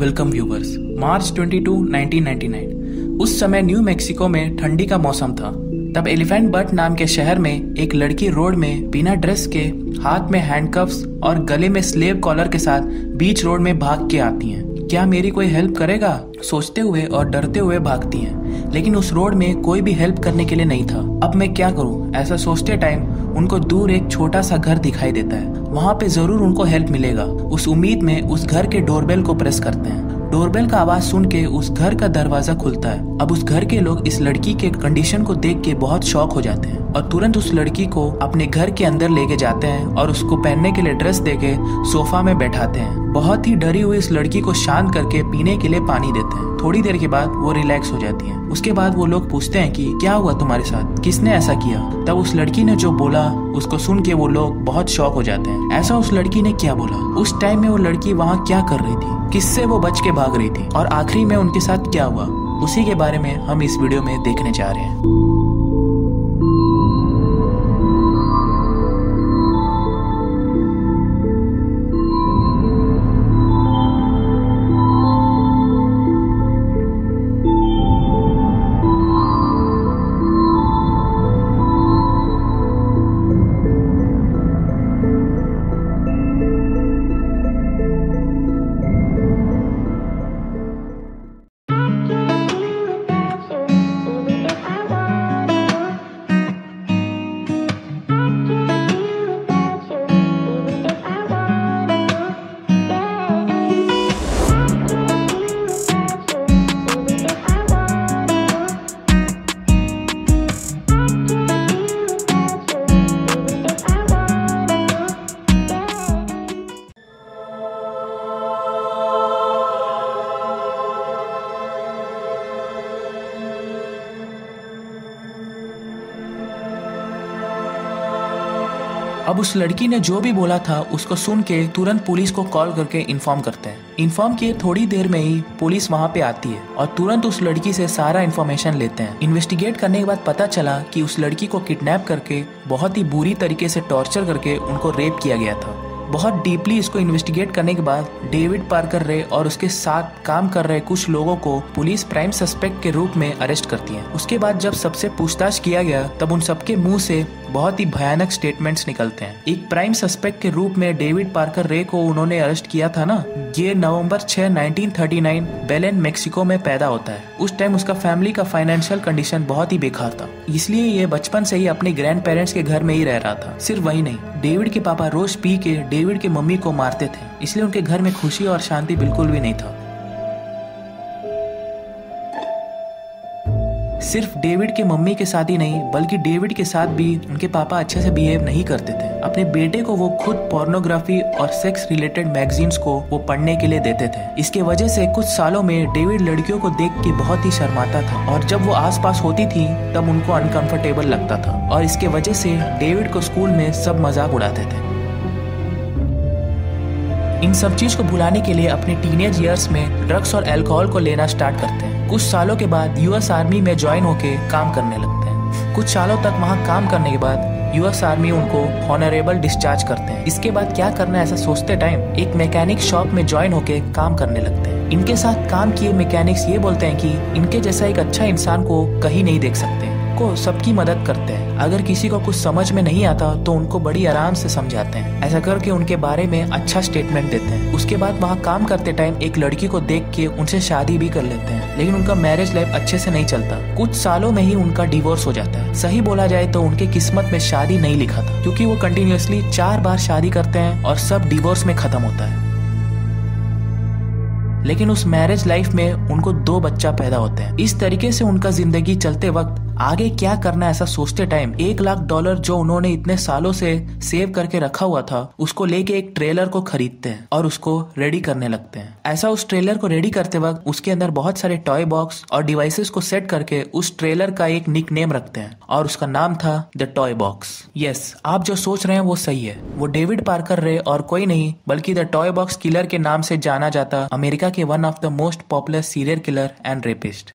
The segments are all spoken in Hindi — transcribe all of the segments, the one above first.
Welcome viewers. मार्च 22, 1999 उस समय न्यू मैक्सिको में ठंडी का मौसम था। तब एलिफेंट बट नाम के शहर में एक लड़की रोड में बिना ड्रेस के, हाथ में हैंडकफ्स और गले में स्लेव कॉलर के साथ बीच रोड में भाग के आती हैं। क्या मेरी कोई हेल्प करेगा सोचते हुए और डरते हुए भागती हैं, लेकिन उस रोड में कोई भी हेल्प करने के लिए नहीं था। अब मैं क्या करूं, ऐसा सोचते टाइम उनको दूर एक छोटा सा घर दिखाई देता है। वहाँ पे जरूर उनको हेल्प मिलेगा। उस उम्मीद में उस घर के डोरबेल को प्रेस करते हैं। डोरबेल का आवाज सुन के उस घर का दरवाजा खुलता है। अब उस घर के लोग इस लड़की के कंडीशन को देख के बहुत शॉक हो जाते हैं और तुरंत उस लड़की को अपने घर के अंदर लेके जाते हैं और उसको पहनने के लिए ड्रेस देके सोफा में बैठाते हैं। बहुत ही डरी हुई इस लड़की को शांत करके पीने के लिए पानी देते हैं। थोड़ी देर के बाद वो रिलैक्स हो जाती है। उसके बाद वो लोग पूछते हैं कि क्या हुआ तुम्हारे साथ, किसने ऐसा किया। तब उस लड़की ने जो बोला उसको सुन के वो लोग बहुत शॉक हो जाते हैं। ऐसा उस लड़की ने क्या बोला, उस टाइम में वो लड़की वहाँ क्या कर रही थी, किससे वो बच के भाग रही थी और आखिरी में उनके साथ क्या हुआ, उसी के बारे में हम इस वीडियो में देखने जा रहे हैं। अब उस लड़की ने जो भी बोला था उसको सुन के तुरंत पुलिस को कॉल करके इन्फॉर्म करते हैं। इन्फॉर्म किए थोड़ी देर में ही पुलिस वहाँ पे आती है और तुरंत उस लड़की से सारा इन्फॉर्मेशन लेते हैं। इन्वेस्टिगेट करने के बाद पता चला कि उस लड़की को किडनैप करके बहुत ही बुरी तरीके से टॉर्चर करके उनको रेप किया गया था। बहुत डीपली इसको इन्वेस्टिगेट करने के बाद डेविड पार्कर रे और उसके साथ काम कर रहे कुछ लोगों को पुलिस प्राइम सस्पेक्ट के रूप में अरेस्ट करती है। उसके बाद जब सबसे पूछताछ किया गया तब उन सबके मुंह से बहुत ही भयानक स्टेटमेंट्स निकलते हैं। एक प्राइम सस्पेक्ट के रूप में डेविड पार्कर रे को उन्होंने अरेस्ट किया था ना, ये नवंबर 6, 1939 बेलेन मैक्सिको में पैदा होता है। उस टाइम उसका फैमिली का फाइनेंशियल कंडीशन बहुत ही बेकार था, इसलिए ये बचपन से ही अपने ग्रैंड पेरेंट्स के घर में ही रह रहा था। सिर्फ वही नहीं, डेविड के पापा रोज पी के डेविड की मम्मी को मारते थे, इसलिए उनके घर में खुशी और शांति बिल्कुल भी नहीं था। सिर्फ डेविड के मम्मी के साथ ही नहीं बल्कि डेविड के साथ भी उनके पापा अच्छे से बिहेव नहीं करते थे। अपने बेटे को वो खुद पोर्नोग्राफी और सेक्स रिलेटेड मैगजीन्स को वो पढ़ने के लिए देते थे। इसके वजह से कुछ सालों में डेविड लड़कियों को देख के बहुत ही शर्माता था और जब वो आसपास होती थी तब उनको अनकंफर्टेबल लगता था और इसके वजह से डेविड को स्कूल में सब मजाक उड़ाते थे। इन सब चीज को भुलाने के लिए अपने टीनेज ईयर्स में ड्रग्स और अल्कोहल को लेना स्टार्ट करते हैं। कुछ सालों के बाद यूएस आर्मी में ज्वाइन होके काम करने लगते हैं। कुछ सालों तक वहाँ काम करने के बाद यूएस आर्मी उनको ऑनरेबल डिस्चार्ज करते हैं। इसके बाद क्या करना है ऐसा सोचते टाइम एक मैकेनिक शॉप में ज्वाइन होके काम करने लगते हैं। इनके साथ काम किए मैकेनिक्स ये बोलते हैं कि इनके जैसा एक अच्छा इंसान को कहीं नहीं देख सकते, को सबकी मदद करते हैं। अगर किसी को कुछ समझ में नहीं आता तो उनको बड़ी आराम से समझाते हैं। ऐसा करके उनके बारे में अच्छा स्टेटमेंट देते हैं। उसके बाद वहाँ काम करते टाइम एक लड़की को देख के उनसे शादी भी कर लेते हैं, लेकिन उनका मैरिज लाइफ अच्छे से नहीं चलता। कुछ सालों में ही उनका डिवोर्स हो जाता है। सही बोला जाए तो उनके किस्मत में शादी नहीं लिखा था, क्योंकि वो कंटिन्यूअसली 4 बार शादी करते हैं और सब डिवोर्स में खत्म होता है। लेकिन उस मैरिज लाइफ में उनको 2 बच्चा पैदा होते हैं। इस तरीके से उनका जिंदगी चलते वक्त आगे क्या करना है ऐसा सोचते टाइम $1 लाख जो उन्होंने इतने सालों से सेव करके रखा हुआ था उसको लेके एक ट्रेलर को खरीदते हैं और उसको रेडी करने लगते हैं। ऐसा उस ट्रेलर को रेडी करते वक्त उसके अंदर बहुत सारे टॉय बॉक्स और डिवाइसेस को सेट करके उस ट्रेलर का एक निक नेम रखते हैं और उसका नाम था द टॉय बॉक्स। यस, आप जो सोच रहे हैं वो सही है। वो डेविड पार्कर रे और कोई नहीं बल्कि द टॉय बॉक्स किलर के नाम से जाना जाता अमेरिका के one of the most popular serial killer and rapist.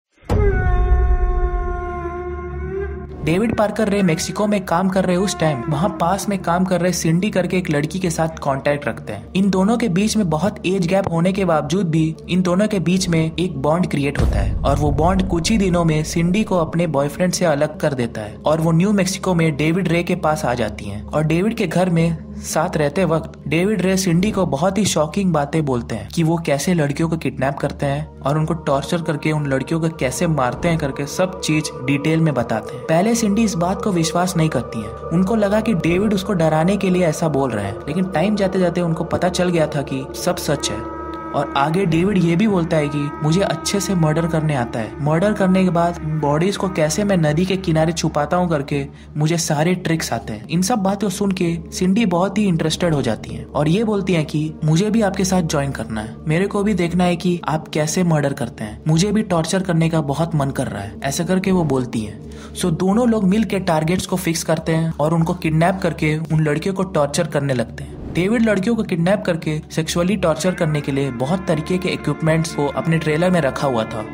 David Parker रे मेक्सिको में काम कर रहे उस टाइम वहाँ पास में काम कर रहे सिंडी करके एक लड़की के साथ कांटेक्ट रखते हैं। इन दोनों के बीच में बहुत एज गैप होने के बावजूद भी इन दोनों के बीच में एक बॉन्ड क्रिएट होता है और वो बॉन्ड कुछ ही दिनों में सिंडी को अपने बॉयफ्रेंड से अलग कर देता है और वो न्यू मेक्सिको में डेविड रे के पास आ जाती है। और डेविड के घर में साथ रहते वक्त डेविड रे सिंडी को बहुत ही शॉकिंग बातें बोलते हैं कि वो कैसे लड़कियों को किडनैप करते हैं और उनको टॉर्चर करके उन लड़कियों को कैसे मारते हैं करके सब चीज डिटेल में बताते हैं। पहले सिंडी इस बात को विश्वास नहीं करती है, उनको लगा कि डेविड उसको डराने के लिए ऐसा बोल रहा है, लेकिन टाइम जाते जाते उनको पता चल गया था कि सब सच है। और आगे डेविड ये भी बोलता है कि मुझे अच्छे से मर्डर करने आता है, मर्डर करने के बाद बॉडीज को कैसे मैं नदी के किनारे छुपाता हूँ करके मुझे सारे ट्रिक्स आते हैं। इन सब बातों सुन के सिंडी बहुत ही इंटरेस्टेड हो जाती है और ये बोलती है कि मुझे भी आपके साथ ज्वाइन करना है, मेरे को भी देखना है कि आप कैसे मर्डर करते हैं, मुझे भी टॉर्चर करने का बहुत मन कर रहा है, ऐसा करके वो बोलती है। सो दोनों लोग मिल के टारगेट्स को फिक्स करते हैं और उनको किडनैप करके उन लड़कियों को टॉर्चर करने लगते हैं। डेविड लड़कियों को किडनैप करके सेक्सुअली टॉर्चर करने के लिए बहुत तरीके के इक्विपमेंट्स को अपने ट्रेलर में रखा हुआ था।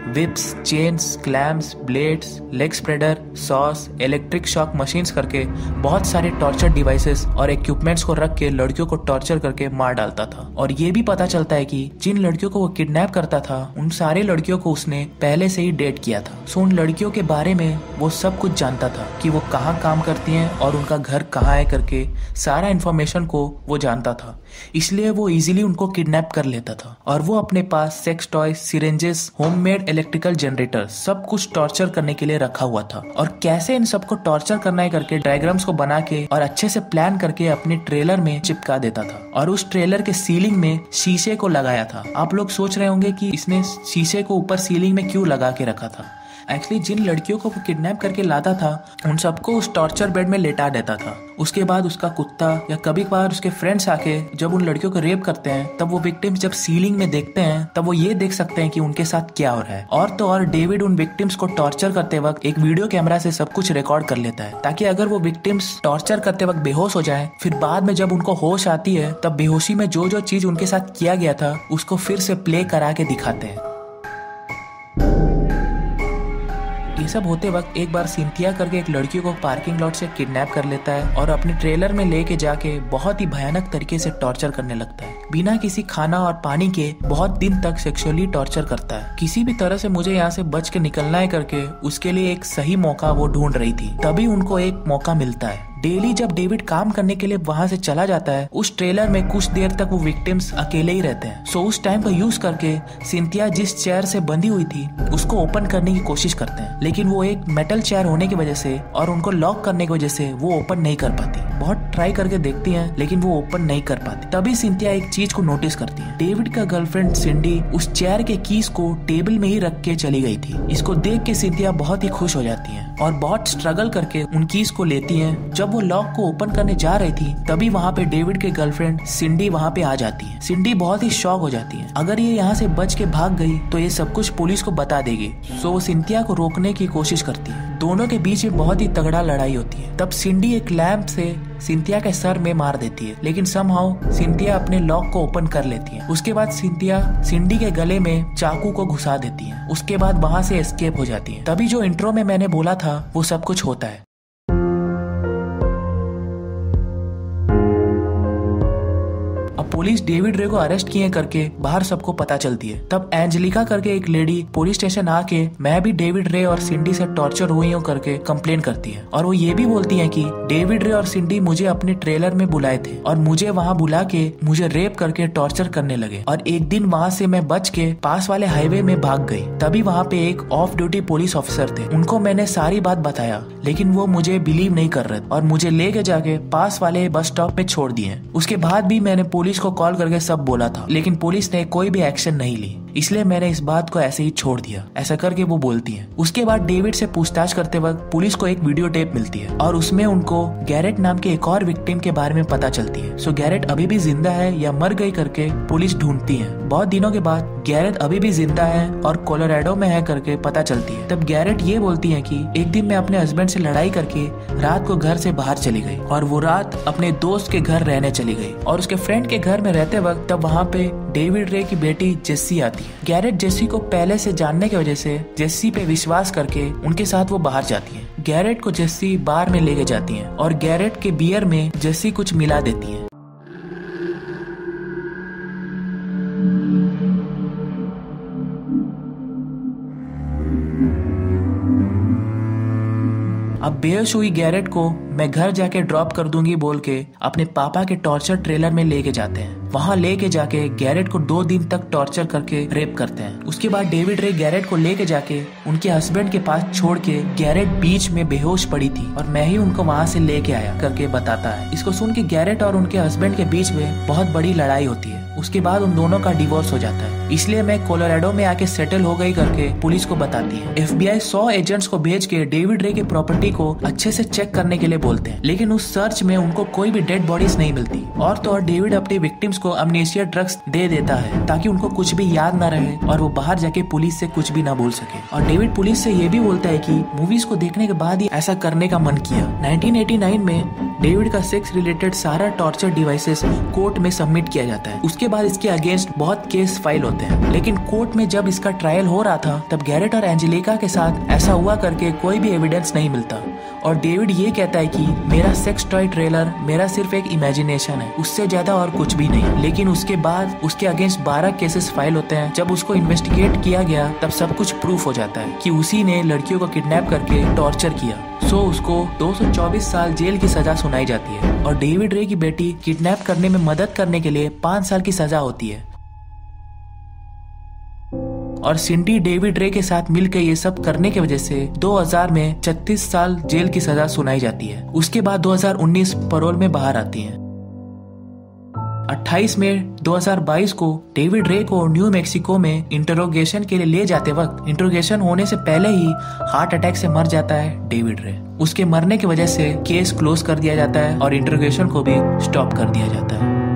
Whips, chains, clamps, blades, leg spreader, saws, electric shock machines करके बहुत सारे टॉर्चर डिवाइसेस और इक्विपमेंट्स को रख के लड़कियों को टॉर्चर करके मार डालता था। और ये भी पता चलता है कि जिन लड़कियों को वो किडनैप करता था उन सारे लड़कियों को उसने पहले से ही डेट किया था। सो उन लड़कियों के बारे में वो सब कुछ जानता था कि वो कहाँ काम करती हैं और उनका घर कहाँ है करके सारा इन्फॉर्मेशन को वो जानता था, इसलिए वो इजीली उनको किडनैप कर लेता था। और वो अपने पास sex toy, syringes, homemade electrical generator सब कुछ टॉर्चर करने के लिए रखा हुआ था। और कैसे इन सबको टॉर्चर करना है करके डायग्राम्स को बना के और अच्छे से प्लान करके अपने ट्रेलर में चिपका देता था। और उस ट्रेलर के सीलिंग में शीशे को लगाया था। आप लोग सोच रहे होंगे कि इसने शीशे को ऊपर सीलिंग में क्यों लगा के रखा था। एक्चुअली जिन लड़कियों को वो किडनैप करके लाता था उन सबको उस टॉर्चर बेड में लेटा देता था। उसके बाद उसका कुत्ता या कभी कभार उसके फ्रेंड्स आके जब उन लड़कियों को रेप करते हैं तब वो विक्टिम्स जब सीलिंग में देखते हैं तब वो ये देख सकते हैं कि उनके साथ क्या हो रहा है। और तो और डेविड उन विक्टिम्स को टॉर्चर करते वक्त एक वीडियो कैमरा से सब कुछ रिकॉर्ड कर लेता है, ताकि अगर वो विक्टिम्स टॉर्चर करते वक्त बेहोश हो जाए फिर बाद में जब उनको होश आती है तब बेहोशी में जो जो चीज उनके साथ किया गया था उसको फिर से प्ले करा के दिखाते हैं। ये सब होते वक्त एक बार सिंथिया करके एक लड़की को पार्किंग लॉट से किडनैप कर लेता है और अपने ट्रेलर में लेके जाके बहुत ही भयानक तरीके से टॉर्चर करने लगता है। बिना किसी खाना और पानी के बहुत दिन तक सेक्सुअली टॉर्चर करता है। किसी भी तरह से मुझे यहाँ से बच के निकलना है करके उसके लिए एक सही मौका वो ढूंढ रही थी, तभी उनको एक मौका मिलता है। डेली जब डेविड काम करने के लिए वहाँ से चला जाता है उस ट्रेलर में कुछ देर तक वो विक्टिम्स अकेले ही रहते हैं। सो उस टाइम को यूज करके सिंथिया जिस चेयर से बंधी हुई थी उसको ओपन करने की कोशिश करते हैं, लेकिन वो एक मेटल चेयर होने की वजह से और उनको लॉक करने की वजह से वो ओपन नहीं कर पाती। बहुत ट्राई करके देखती हैं लेकिन वो ओपन नहीं कर पाती। तभी सिंथिया एक चीज को नोटिस करती है, डेविड का गर्लफ्रेंड सिंडी उस चेयर के कीज को टेबल में ही रख के चली गई थी। इसको देख के सिंथिया बहुत ही खुश हो जाती है और बहुत स्ट्रगल करके उन कीज को लेती है। जब वो लॉक को ओपन करने जा रही थी तभी वहाँ पे डेविड के गर्लफ्रेंड सिंडी वहाँ पे आ जाती है। सिंडी बहुत ही शॉक हो जाती है, अगर ये यहाँ से बच के भाग गई तो ये सब कुछ पुलिस को बता देगी। सो वो सिंथिया को रोकने की कोशिश करती है। दोनों के बीच में बहुत ही तगड़ा लड़ाई होती है। तब सिंडी एक लैंप से सिंथिया के सर में मार देती है, लेकिन समहाउ सिंथिया अपने लॉक को ओपन कर लेती है। उसके बाद सिंथिया सिंडी के गले में चाकू को घुसा देती है। उसके बाद वहाँ से एस्केप हो जाती है। तभी जो इंट्रो में मैंने बोला था वो सब कुछ होता है। अब पुलिस डेविड रे को अरेस्ट किए करके बाहर सबको पता चलती है। तब एंजेलिका करके एक लेडी पुलिस स्टेशन आके मैं भी डेविड रे और सिंडी से टॉर्चर हुई हूँ करके कंप्लेन करती है। और वो ये भी बोलती है कि डेविड रे और सिंडी मुझे अपने ट्रेलर में बुलाए थे और मुझे वहाँ बुला के मुझे रेप करके टॉर्चर करने लगे। और एक दिन वहाँ से मैं बच के पास वाले हाईवे में भाग गई। तभी वहाँ पे एक ऑफ ड्यूटी पुलिस ऑफिसर थे, उनको मैंने सारी बात बताया लेकिन वो मुझे बिलीव नहीं कर रहे और मुझे लेके जाके पास वाले बस स्टॉप पे छोड़ दिए। उसके बाद भी मैंने पुलिस को कॉल करके सब बोला था लेकिन पुलिस ने कोई भी एक्शन नहीं ली, इसलिए मैंने इस बात को ऐसे ही छोड़ दिया। ऐसा करके वो बोलती है। उसके बाद डेविड से पूछताछ करते वक्त पुलिस को एक वीडियो टेप मिलती है और उसमें उनको गैरेट नाम के एक और विक्टिम के बारे में पता चलती है। सो गैरेट अभी भी जिंदा है या मर गई करके पुलिस ढूंढती है। बहुत दिनों के बाद गैरेट अभी भी जिंदा है और कोलोराडो में है करके पता चलती है। तब गैरेट ये बोलती है कि एक दिन मैं अपने हस्बैंड से लड़ाई करके रात को घर से बाहर चली गई और वो रात अपने दोस्त के घर रहने चली गई और उसके फ्रेंड के घर में रहते वक्त तब वहाँ पे डेविड रे की बेटी जेस्सी आती है। गैरेट जेस्सी को पहले से जानने की वजह से जेस्सी पे विश्वास करके उनके साथ वो बाहर जाती है। गैरेट को जेसी बार में लेके जाती है और गैरेट के बियर में जेसी कुछ मिला देती है। अब बेहोश हुई गैरेट को मैं घर जाके ड्रॉप कर दूंगी बोल के अपने पापा के टॉर्चर ट्रेलर में लेके जाते हैं। वहां लेके जाके गैरेट को 2 दिन तक टॉर्चर करके रेप करते हैं। उसके बाद डेविड रे गैरेट को लेके जाके उनके हस्बैंड के पास छोड़ के गैरेट बीच में बेहोश पड़ी थी और मैं ही उनको वहां से लेके आया करके बताता है। इसको सुन के गैरेट और उनके हस्बैंड के बीच में बहुत बड़ी लड़ाई होती है। उसके बाद उन दोनों का डिवोर्स हो जाता है। इसलिए मैं कोलोराडो में आके सेटल हो गई करके पुलिस को बताती है। FBI 100 एजेंट्स को भेज के डेविड रे की प्रॉपर्टी को अच्छे से चेक करने के लिए बोलते हैं, लेकिन उस सर्च में उनको कोई भी डेड बॉडीज नहीं मिलती। और तो और डेविड अपने विक्टिम्स को अमनेशिया ड्रग्स दे देता है ताकि उनको कुछ भी याद न रहे और वो बाहर जाके पुलिस से कुछ भी ना बोल सके। और डेविड पुलिस से ये भी बोलता है कि मूवीज को देखने के बाद ही ऐसा करने का मन किया। 1989 में डेविड का सेक्स रिलेटेड सारा टॉर्चर डिवाइसेस कोर्ट में सबमिट किया जाता है। उसके बाद इसके अगेंस्ट बहुत केस फाइल होते हैं, लेकिन कोर्ट में जब इसका ट्रायल हो रहा था तब गैरेट और एंजेलिका के साथ ऐसा हुआ करके कोई भी एविडेंस नहीं मिलता और डेविड ये कहता है कि मेरा सेक्स टॉय ट्रेलर मेरा सिर्फ एक इमेजिनेशन है, उससे ज्यादा और कुछ भी नहीं। लेकिन उसके बाद उसके अगेंस्ट 12 केसेस फाइल होते हैं। जब उसको इन्वेस्टिगेट किया गया तब सब कुछ प्रूफ हो जाता है कि उसी ने लड़कियों को किडनैप करके टॉर्चर किया। सो उसको 224 साल जेल की सजा सुनाई जाती है और डेविड रे की बेटी किडनैप करने में मदद करने के लिए 5 साल की सजा होती है। और सिंडी डेविड रे के साथ मिलकर ये सब करने की वजह से 2000 में 36 साल जेल की सजा सुनाई जाती है। उसके बाद 2019 पैरोल में बाहर आती हैं। 28 मई 2022 को डेविड रे को न्यू मैक्सिको में इंटरोगेशन के लिए ले जाते वक्त इंटरोगेशन होने से पहले ही हार्ट अटैक से मर जाता है डेविड रे। उसके मरने की वजह से केस क्लोज कर दिया जाता है और इंटरोगेशन को भी स्टॉप कर दिया जाता है।